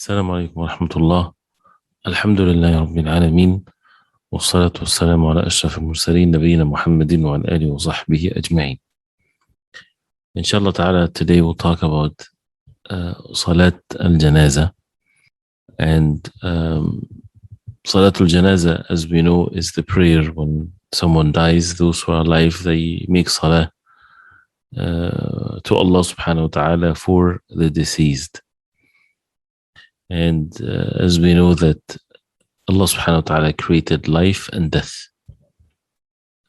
السلام عليكم ورحمة الله. الحمد لله رب العالمين، والصلاة والسلام على أشرف المرسلين نبينا محمد وعلى آله وصحبه أجمعين. Inshallah ta'ala, today we'll talk about Salat al-Janazah. And Salat al-Janazah, as we know, is the prayer when someone dies. Those who are alive, they make salah to Allah subhanahu wa ta'ala for the deceased. And as we know that Allah subhanahu wa ta'ala created life and death,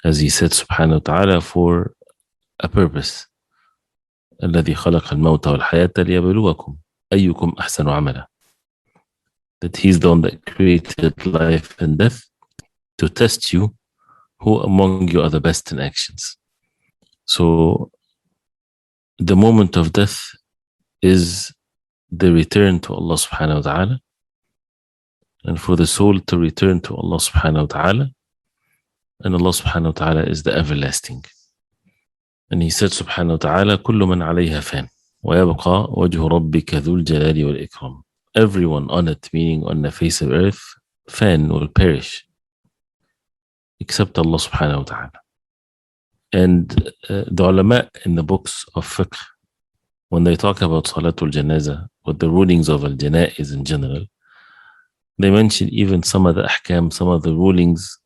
as he said subhanahu wa ta'ala, for a purpose. الذي خلق الموت والحياة ليبلوكم أيكم أحسن عملا. That he's the one that created life and death to test you who among you are the best in actions. So the moment of death is the return to Allah subhanahu wa ta'ala, and for the soul to return to Allah subhanahu wa ta'ala, and Allah subhanahu wa ta'ala is the everlasting. And he said subhanahu wa ta'ala, كل من عليها فان ويبقى وجه ربك ذو الجلال والإكرام. Everyone on it, meaning on the face of earth, fan will perish except Allah subhanahu wa ta'ala. And the ulama in the books of fiqh, when they talk about Salatul Janazah, with the rulings of al-Janaiz in general, they mention even some of the ahkam, some of the rulings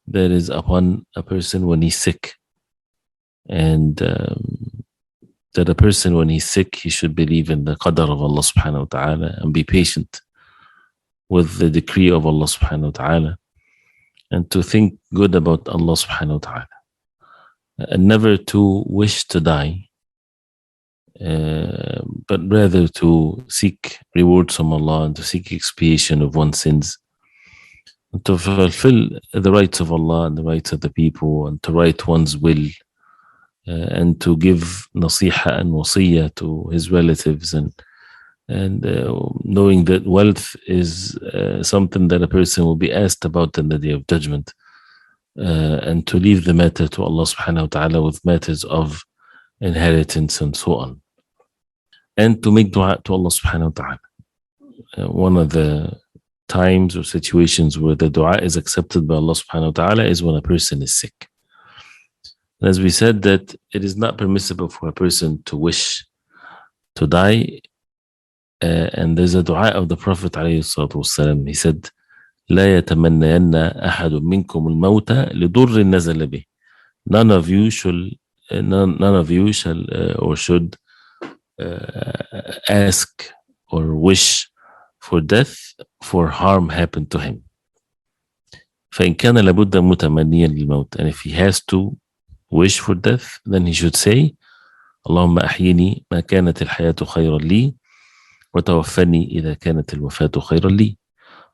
that is upon a person when he's sick. And that a person when he's sick, he should believe in the qadr of Allah subhanahu wa ta'ala and be patient with the decree of Allah subhanahu wa ta'ala, and to think good about Allah subhanahu wa ta'ala, and never to wish to die, but rather to seek rewards from Allah and to seek expiation of one's sins, and to fulfill the rights of Allah and the rights of the people, and to write one's will, and to give nasiha and wasiyah to his relatives, and knowing that wealth is something that a person will be asked about in the Day of Judgment, and to leave the matter to Allah subhanahu wa ta'ala with matters of inheritance and so on, and to make dua to Allah subhanahu wa ta'ala. One of the times or situations where the dua is accepted by Allah subhanahu wa ta'ala is when a person is sick. And as we said, that it is not permissible for a person to wish to die. And there's a dua of the Prophet alayhi salatu wasalam. He said, لا يتمنين أحد منكم الموت لضر نزل به. None of you shall or should ask or wish for death for harm happened to him. فإن كان لابد متمنيا للموت. And if he has to wish for death, then he should say, اللهم أحيني ما كانت الحياة خيرا لي وتوفني إذا كانت الوفاة خيرا لي.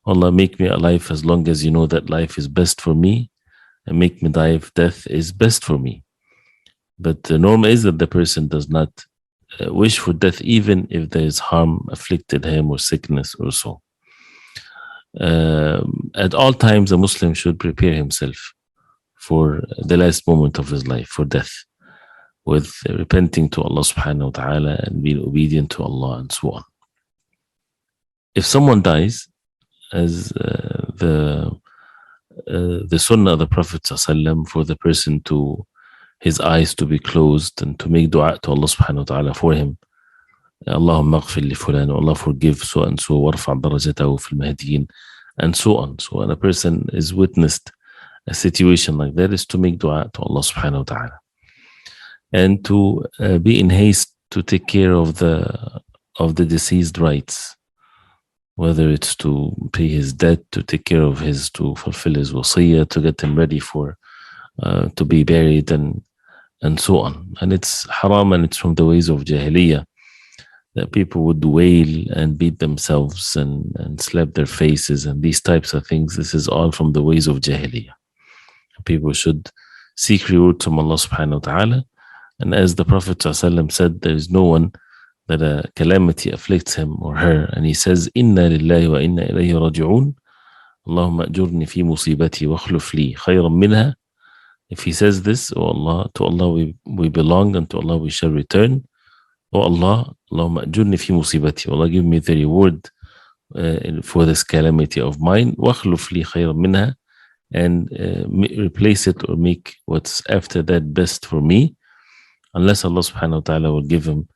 Allah, make me alive as long as you know that life is best for me, and make me die if death is best for me. But the norm is that the person does not wish for death, even if there is harm afflicted him or sickness or so. At all times, a Muslim should prepare himself for the last moment of his life, for death, with repenting to Allah subhanahu wa ta'ala and being obedient to Allah and so on. If someone dies, as the sunnah of the Prophet ﷺ, for the person to his eyes to be closed and to make dua to Allah subhanahu wa ta'ala for him, Allahumma aghfir li fulan, Allah forgive so and so, warfa' darajatahu fil mahdiyin, and so on. So when a person is witnessed a situation like that, is to make dua to Allah subhanahu wa ta'ala, and to be in haste to take care of the deceased rights, whether it's to pay his debt, to take care of his, to fulfill his wasiyah, to get him ready for to be buried, and so on. And it's haram, and it's from the ways of Jahiliyyah that people would wail and beat themselves and slap their faces and these types of things. This is all from the ways of Jahiliyyah. People should seek reward from Allah subhanahu wa ta'ala. And as the Prophet ﷺ said, there is no one that a calamity afflicts him or her, and he says, Inna lillahi wa inna ilayhi raji'un, Allahumma ajurni fi musibati wa akhluf li khayran minha. If he says this, oh Allah, to Allah we belong, and to Allah we shall return. Oh Allah, Allahumma ajurni fi musibati, Allah give me the reward for this calamity of mine, وَاخْلُفْ لِي خَيْرًا مِنْهَا, and replace it or make what's after that best for me, unless Allah subhanahu wa ta'ala will give him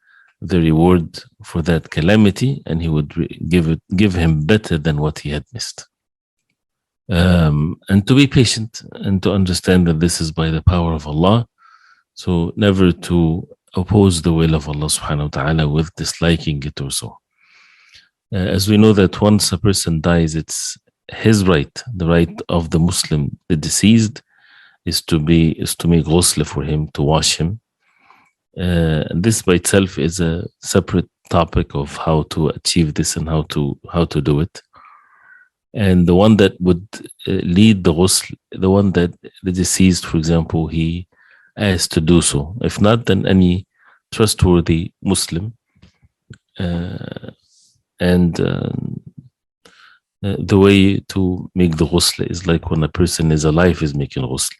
the reward for that calamity, and he would give him better than what he had missed. And to be patient and to understand that this is by the power of Allah. So never to oppose the will of Allah subhanahu wa ta'ala with disliking it or so. As we know that once a person dies, it's his right, the right of the Muslim, the deceased, is to make ghusl for him, to wash him. This by itself is a separate topic of how to achieve this and how to do it. And the one that would lead the ghusl, the one that the deceased, for example, he asked to do so. If not, then any trustworthy Muslim. The way to make the ghusl is like when a person is alive is making ghusl.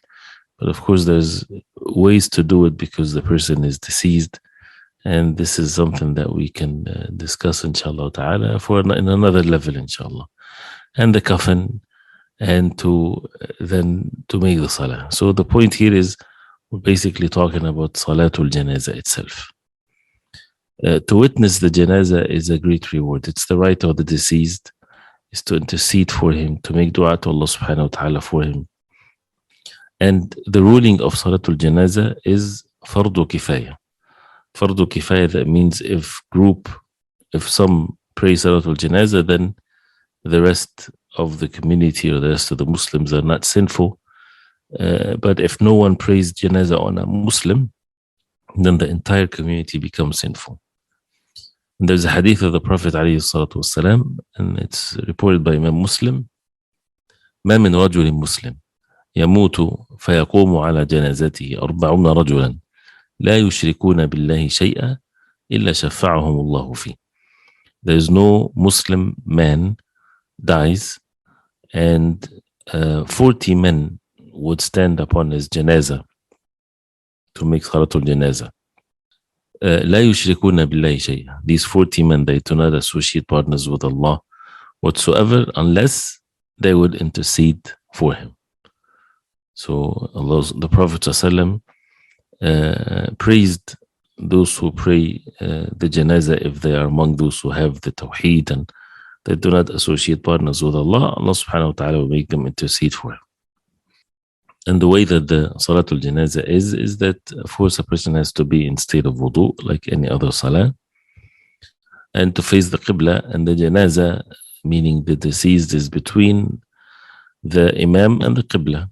But of course, there's ways to do it because the person is deceased. And this is something that we can discuss, inshallah ta'ala, in another level, inshallah. And the coffin, and to make the salah. So the point here is we're basically talking about Salatul Janazah itself. To witness the Janazah is a great reward. It's the right of the deceased, is to intercede for him, to make dua to Allah subhanahu wa ta'ala for him. And the ruling of Salatul Janazah is fardu kifaya. Fardu kifaya, that means if some pray Salatul Janazah, then the rest of the community or the rest of the Muslims are not sinful. But if no one prays Janazah on a Muslim, then the entire community becomes sinful. And there's a hadith of the Prophet ﷺ, and it's reported by Imam Muslim. ما من رجل مسلم يموت فيقوم على جنازته 40 رجلا لا يشركون بالله شيئا إلا شفعهم الله فيه. There is no Muslim man dies and 40 men would stand upon his janazah to make Salatul Janazah. لا يشركون بالله شيئا. These 40 men, they do not associate partners with Allah whatsoever unless they would intercede for him. So the Prophet ﷺ praised those who pray the janazah if they are among those who have the tawheed and they do not associate partners with Allah. Allah subhanahu wa ta'ala will make them intercede for him. And the way that the Salatul Janazah is that, of course, a person has to be in state of wudu, like any other salah, and to face the Qibla, and the Janazah, meaning the deceased, is between the Imam and the Qibla.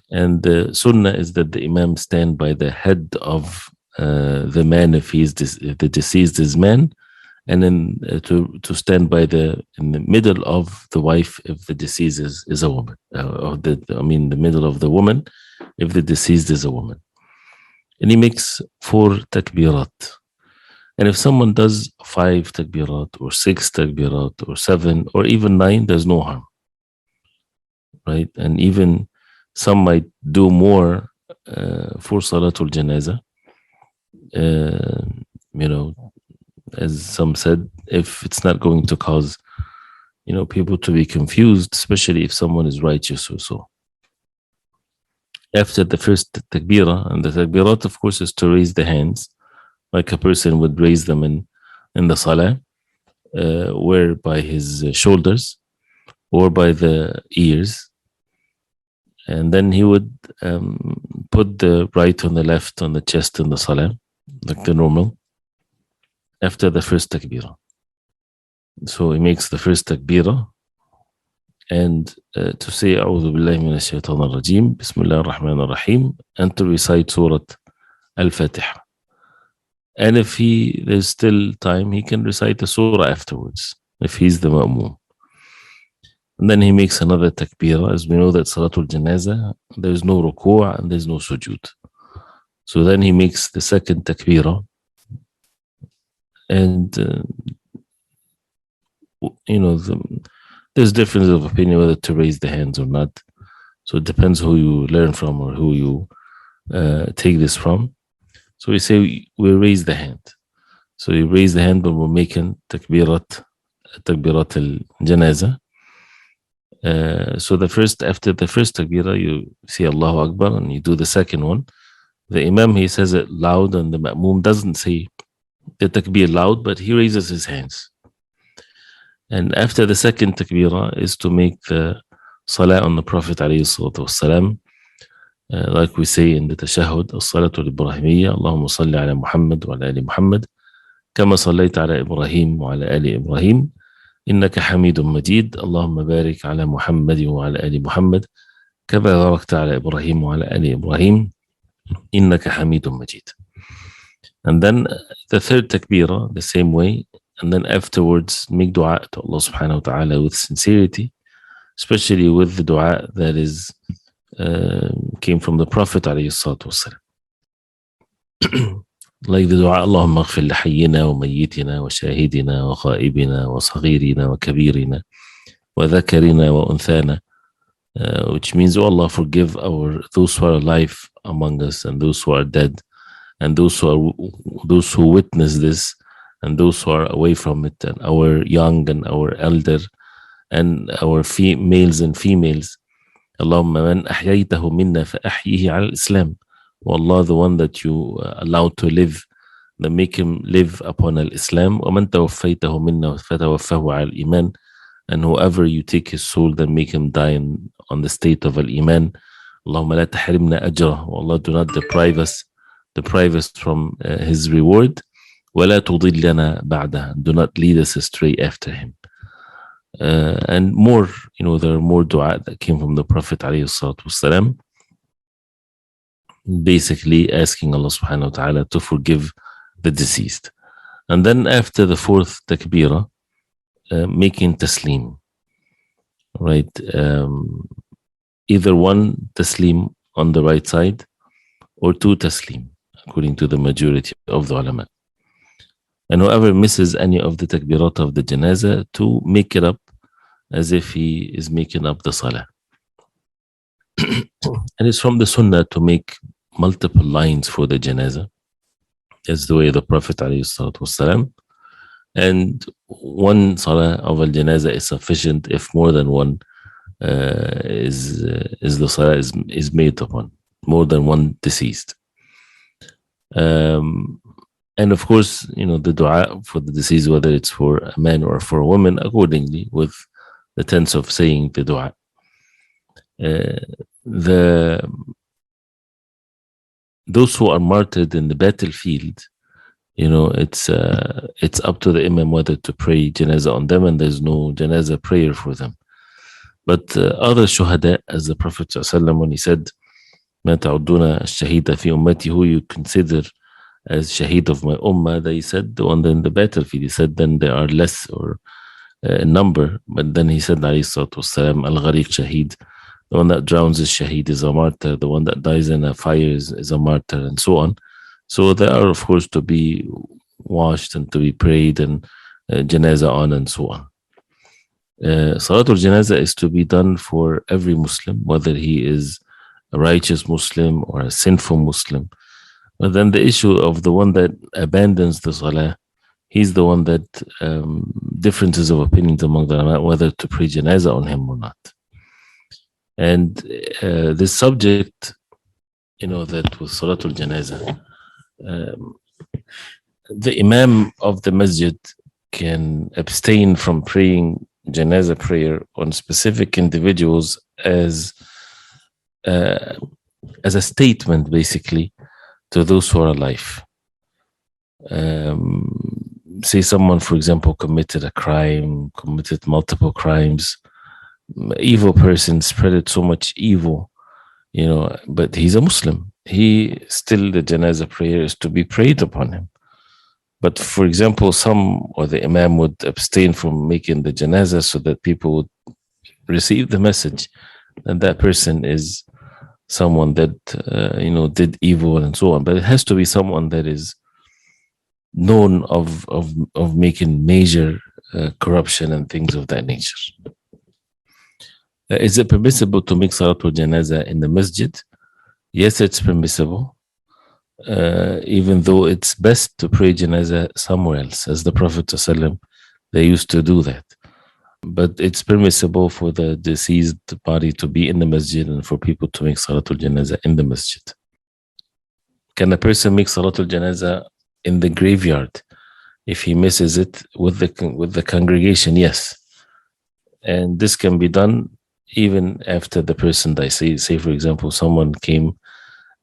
And the Sunnah is that the Imam stand by the head of the man if the deceased is man, and then to stand by in the middle of the wife if the deceased is a woman, the middle of the woman if the deceased is a woman. And he makes 4 takbirat. And if someone does 5 takbirat or 6 takbirat or 7 or even 9, there's no harm, right? And even some might do more for Salatul Janazah, as some said, if it's not going to cause, people to be confused, especially if someone is righteous or so. After the first takbirah, and the takbirat, of course, is to raise the hands, like a person would raise them in the salah, where by his shoulders or by the ears. And then he would put the right on the left on the chest in the salah, like the normal, after the first takbirah. So he makes the first takbirah and to say A'udhu billahi minash shaitanir rajim, Bismillahir Rahmanir Rahim, and to recite Surah Al-Fatiha. And if there's still time, he can recite the surah afterwards, if he's the ma'mum. And then he makes another takbirah. As we know that Salatul Janazah, there's no ruku' and there's no sujood. So then he makes the second takbirah. And, there's difference of opinion whether to raise the hands or not. So it depends who you learn from or who you take this from. So we say we raise the hand. So you raise the hand, but we're making takbirat takbirat al-janazah. So after the first takbirah, you see Allahu Akbar and you do the second one. The Imam, he says it loud, and the Ma'mum doesn't say the takbir loud, but he raises his hands. And after the second takbirah is to make the salah on the Prophet alayhi salatu wassalam, like we say in the tashahhud, as-salatu al-ibrahimiyya, Allahumma salli ala Muhammad wa ala ali Muhammad, kama sallayta ala Ibrahim wa ala ali Ibrahim, innaka hamidun majid, Allahumma barik ala Muhammad wa ala ali Muhammad, kama barakta ala Ibrahim wa ala ali Ibrahim, innaka hamidun majid. And then the third takbirah, the same way, and then afterwards make dua to Allah subhanahu wa ta'ala with sincerity, especially with the dua that is came from the Prophet alayhi salatu wasalam. Like the dua, Allahumma aghfir li hayyina wa mayyitina wa shahidina wa ghaibina wa saghirina wa kabirina wa dhakarina wa unthana, which means, oh Allah, forgive those who are alive among us and those who are dead, and those who witness this and those who are away from it, and our young and our elder and our males and females. Allahumma man ahyaytahu minna fa ahyihi ala al-Islam. O Allah, the one that you allowed to live, then make him live upon al-Islam. Wa man tawaffaytahu minna fa tawaffahu ala al-Iman. And whoever you take his soul, then make him die on the state of al-Iman. Allahumma la tahrimna ajrah. O Allah, do not deprive us from his reward. وَلَا تُضِلَّنَا بَعْدَهُ. Do not lead us astray after him. And more, there are more dua that came from the Prophet ﷺ, basically asking Allah subhanahu wa ta'ala to forgive the deceased. And then after the fourth takbirah, making taslim, right? Either one taslim on the right side or two taslim, according to the majority of the ulama. And whoever misses any of the takbirat of the janazah, to make it up as if he is making up the salah. And it's from the sunnah to make multiple lines for the janazah. That's the way of the Prophet ﷺ. And one salah of al-janazah is sufficient if more than one is the salah is made upon, more than one deceased. And of course, the dua for the deceased, whether it's for a man or for a woman, accordingly, with the tense of saying the dua. Those who are martyred in the battlefield, it's up to the imam whether to pray janazah on them, and there's no janazah prayer for them. But other shuhada, as the Prophet ﷺ, when he said, "Ma ta'uduna ash-shahida fi ummati," who you consider as shaheed of my ummah, they said the one in the battlefield. He said then there are less or number, but then he said alayhi salatu wassalam, al-ghariq shaheed, the one that drowns is shaheed, is a martyr, the one that dies in a fire is a martyr, and so on. So they are, of course, to be washed and to be prayed and janazah on and so on. Salatul janazah is to be done for every Muslim, whether he is a righteous Muslim or a sinful Muslim. But then the issue of the one that abandons the salah, he's the one that differences of opinions among the ulama whether to pray janazah on him or not. And this subject, that with Salatul Janazah, the Imam of the masjid can abstain from praying janazah prayer on specific individuals as a statement, basically, to those who are alive. Say someone, for example, committed a crime, committed multiple crimes, evil person, spreaded so much evil, but he's a Muslim. The janazah prayer is to be prayed upon him. But for example, the imam would abstain from making the janazah so that people would receive the message that that person is someone that, did evil and so on. But it has to be someone that is known of making major corruption and things of that nature. Is it permissible to make Salatul Janazah in the masjid? Yes, it's permissible, even though it's best to pray Janazah somewhere else. As the Prophet ﷺ, They used to do that. But it's permissible for the deceased body to be in the masjid and for people to make Salatul Janazah in the masjid. Can a person make Salatul Janazah in the graveyard if he misses it with the congregation? Yes. And this can be done even after the person dies. Say for example, someone came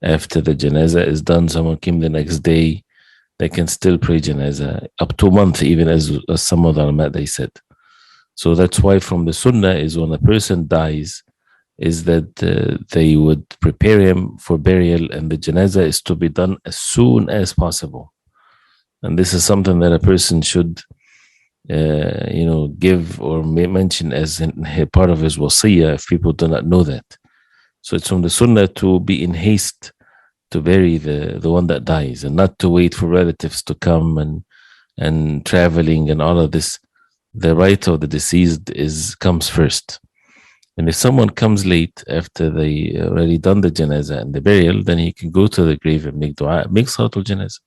after the Janazah is done, someone came the next day, they can still pray Janazah up to a month, even as some of the ulama they said. So that's why from the Sunnah is when a person dies, is that they would prepare him for burial, and the Janazah is to be done as soon as possible. And this is something that a person should give or mention as part of his wasiyah if people do not know that. So it's from the Sunnah to be in haste to bury the one that dies, and not to wait for relatives to come and traveling and all of this. The right of the deceased comes first. And if someone comes late after they already done the janazah and the burial, then he can go to the grave and make dua, make salatul janazah.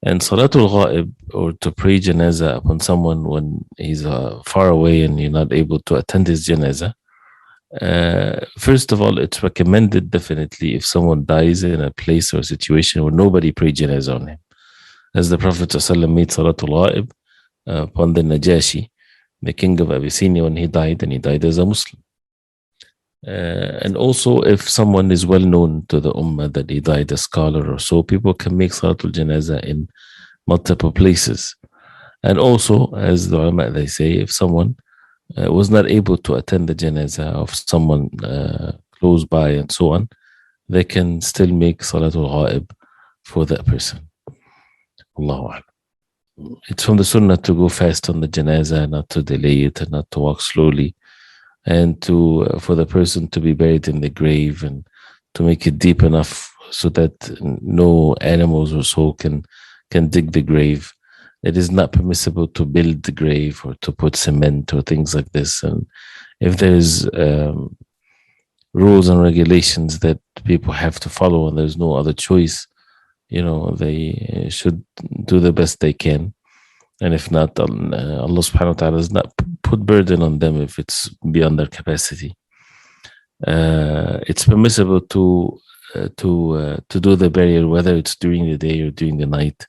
And salatul ghaib, or to pray janazah upon someone when he's far away and you're not able to attend his janazah. First of all, it's recommended definitely if someone dies in a place or situation where nobody prayed janazah on him. As the Prophet ﷺ made salatul ghaib upon the Najashi, the king of Abyssinia, when he died, and he died as a Muslim. And also, if someone is well known to the Ummah that he died a scholar or so, people can make Salatul Janazah in multiple places. And also, as the ulama they say, if someone was not able to attend the Janazah of someone close by and so on, they can still make Salatul Ghaib for that person. Allahu Akbar. It's from the Sunnah to go fast on the Janazah, not to delay it and not to walk slowly, and to for the person to be buried in the grave and to make it deep enough so that no animals or so can dig the grave. It is not permissible to build the grave or to put cement or things like this. And if there's rules and regulations that people have to follow and there's no other choice, they should do the best they can. And if not, Allah subhanahu wa ta'ala does not put burden on them if it's beyond their capacity. It's permissible to do the burial whether it's during the day or during the night.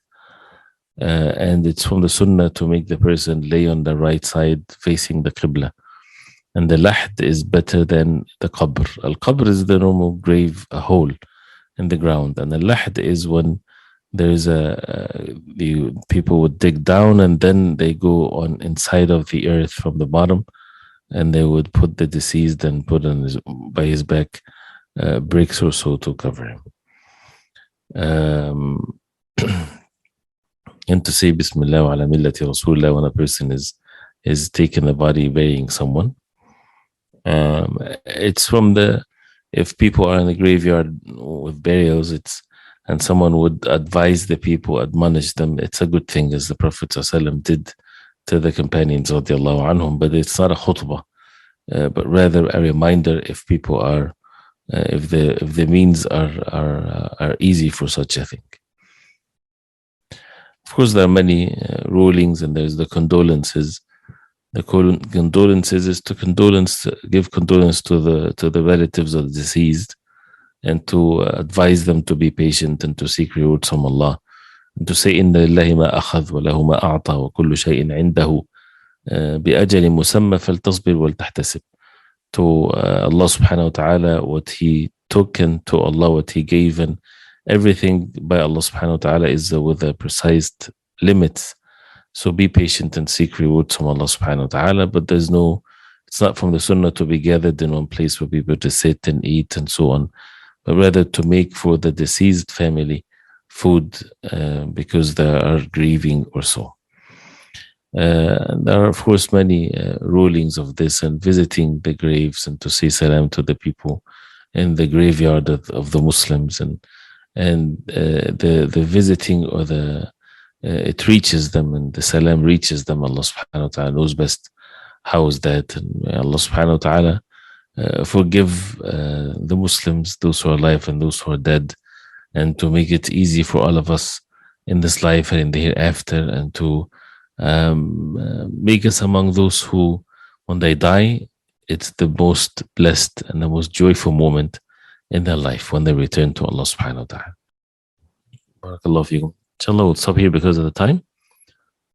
And it's from the Sunnah to make the person lay on the right side facing the Qibla. And the lahd is better than the qabr. Al-qabr is the normal grave, a hole in the ground. And the lahd is when there's the people would dig down and then they go on inside of the earth from the bottom, and they would put the deceased and put on by his back bricks or so to cover him. And to say Bismillah wa ala millati Rasulullah when a person is taking the body, burying someone. It's from if people are in the graveyard with burials, and someone would advise the people, admonish them, it's a good thing, as the Prophet ﷺ did to the companions radiallahu anhum, but it's not a khutbah, but rather a reminder if people are, if the means are easy for such a thing. Of course, there are many rulings, and there's the condolences. The condolences is to give condolence to the relatives of the deceased, and to advise them to be patient and to seek rewards from Allah, and to say inna lillahi ma akhadh wa lahu ma a'ta wa kullu shay'in 'indahu bi ajalin musamma faltasbir wal tahtasib. To Allah subhanahu wa ta'ala what he took, and to Allah what he gave, and everything by Allah subhanahu wa ta'ala is with a precise limits. So be patient and seek rewards from Allah subhanahu wa ta'ala, but it's not from the Sunnah to be gathered in one place for people to sit and eat and so on, but rather to make for the deceased family food because they are grieving or so. There are, of course, many rulings of this, and visiting the graves and to say salam to the people in the graveyard of the Muslims, and the visiting or it reaches them, and the salam reaches them. Allah subhanahu wa ta'ala knows best how is that, and Allah subhanahu wa ta'ala forgive the Muslims, those who are alive and those who are dead, and to make it easy for all of us in this life and in the hereafter, and to Make us among those who, when they die, it's the most blessed and the most joyful moment in their life when they return to Allah subhanahu wa ta'ala. Barakallahu feekum. Inshallah, we'll stop here because of the time.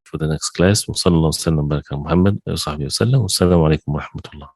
For the next class, wa sallallahu wa sallam baraka Muhammad wa sahbihi wa sallam. Wassalamu alaikum wa rahmatullah.